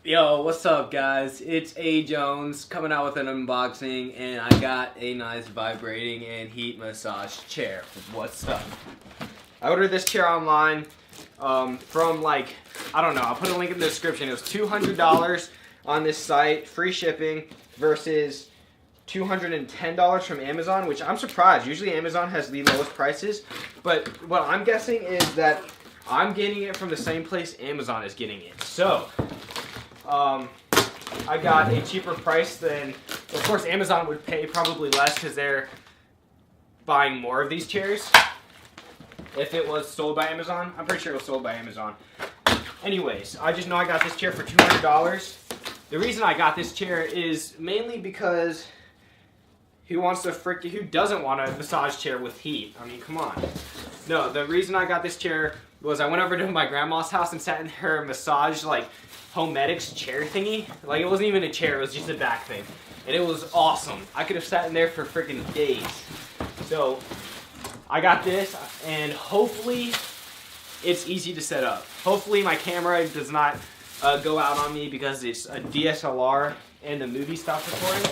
Yo, what's up guys? It's A Jones coming out with an unboxing, and I got a nice vibrating and heat massage chair. What's up? I ordered this chair online from I don't know, I'll put a link in the description. It was $200 on this site, free shipping, versus $210 from Amazon, which I'm surprised. Usually Amazon has the lowest prices, but what I'm guessing is that I'm getting it from the same place Amazon is getting it. So I got a cheaper price than, of course, Amazon would pay probably less because they're buying more of these chairs. If it was sold by Amazon, I'm pretty sure it was sold by Amazon. Anyways, I just know I got this chair for $200. The reason I got this chair is mainly because who doesn't want a massage chair with heat? I mean, come on. No, the reason I got this chair was I went over to my grandma's house and sat in her massage, homedics chair thingy. It wasn't even a chair, it was just a back thing. And it was awesome. I could have sat in there for freaking days. So, I got this, and hopefully it's easy to set up. Hopefully my camera does not go out on me because it's a DSLR and the movie stops recording.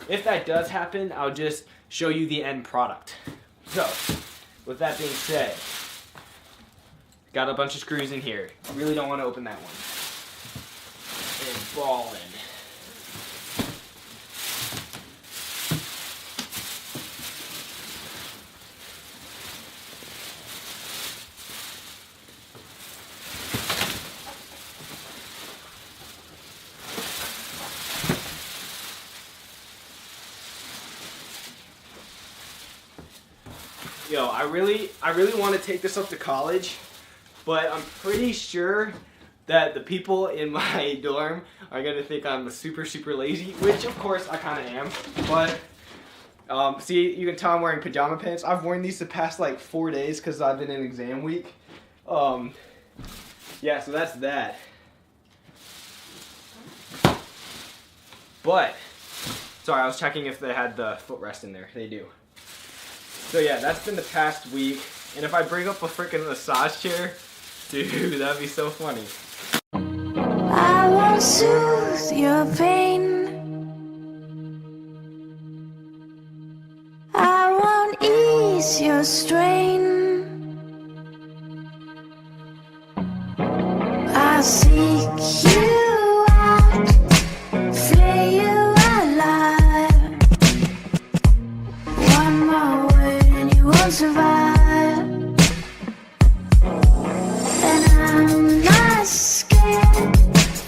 If that does happen, I'll just show you the end product. So, with that being said, got a bunch of screws in here. I really don't want to open that one. And ball in. Yo, I really want to take this up to college, but I'm pretty sure that the people in my dorm are gonna think I'm super lazy, which of course I kind of am. But see, you can tell I'm wearing pajama pants. I've worn these the past 4 days because I've been in exam week. Yeah, so that's that. But sorry, I was checking if they had the footrest in there. They do. So yeah, that's been the past week, and if I bring up a freaking massage chair, dude, that'd be so funny. I won't soothe your pain, I won't ease your strain, I seek you out, flay you alive, one more word and you won't survive, and I'm not scared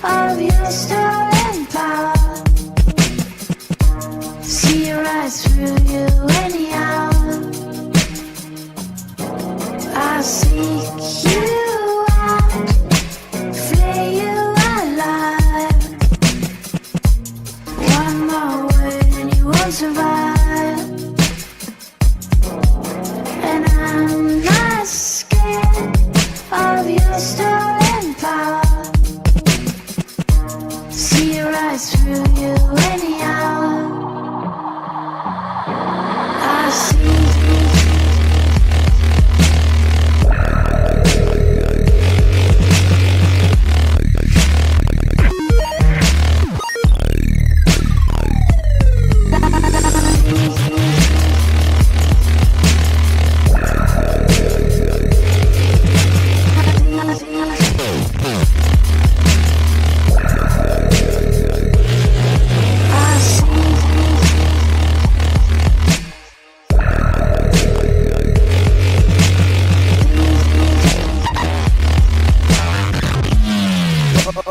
of your stolen power. See your eyes through you anyhow. I seek you out, flay you alive, one more word and you won't survive, and I'm not scared of your stolen power. See your eyes through you anyhow. I see.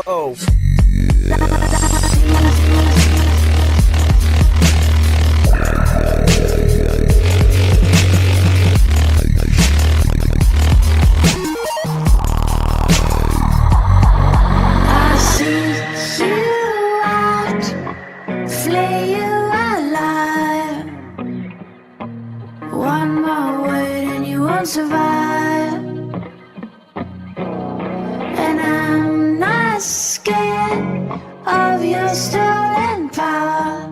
Oh. I seek you out, flay you alive, one more word and you won't survive, and I'm not scared of your stolen power.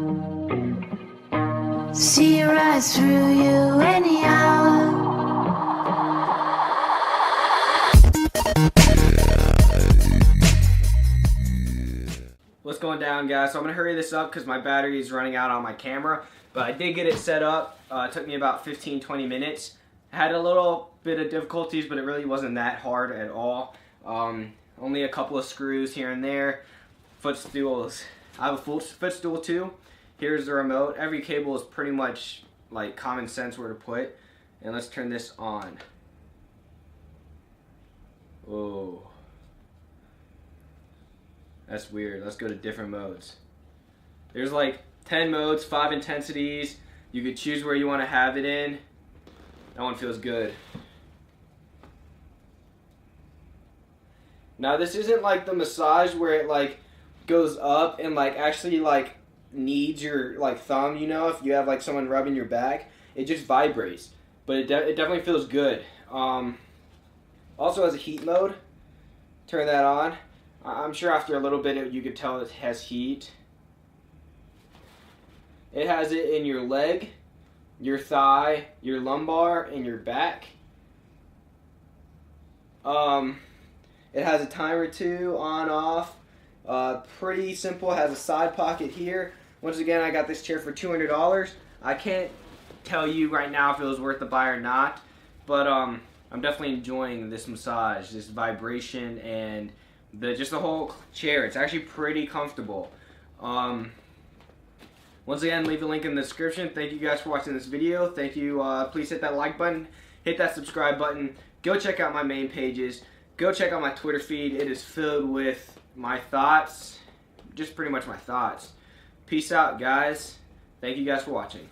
See your eyes through you anyhow. Yeah. What's going down, guys? So I'm gonna hurry this up because my battery is running out on my camera, but I did get it set up. It took me about 15-20 minutes. I had a little bit of difficulties, but it really wasn't that hard at all. Only a couple of screws here and there. Footstools. I have a full footstool too. Here's the remote. Every cable is pretty much like common sense where to put. And let's turn this on. Oh. That's weird. Let's go to different modes. There's like 10 modes, 5 intensities. You could choose where you want to have it in. That one feels good. Now this isn't like the massage where it like goes up and like actually like kneads your like thumb, you know, if you have like someone rubbing your back. It just vibrates. But it definitely feels good. Also has a heat mode. Turn that on. I'm sure after a little bit you could tell it has heat. It has it in your leg, your thigh, your lumbar, and your back. It has a timer too, on, off. Pretty simple. It has a side pocket here. Once again, I got this chair for $200. I can't tell you right now if it was worth the buy or not, but I'm definitely enjoying this massage, this vibration, and just the whole chair. It's actually pretty comfortable. Once again, leave a link in the description. Thank you guys for watching this video. Thank you. Please hit that like button, hit that subscribe button. Go check out my main pages. Go check out my Twitter feed. It is filled with my thoughts, just pretty much my thoughts. Peace out, guys. Thank you guys for watching.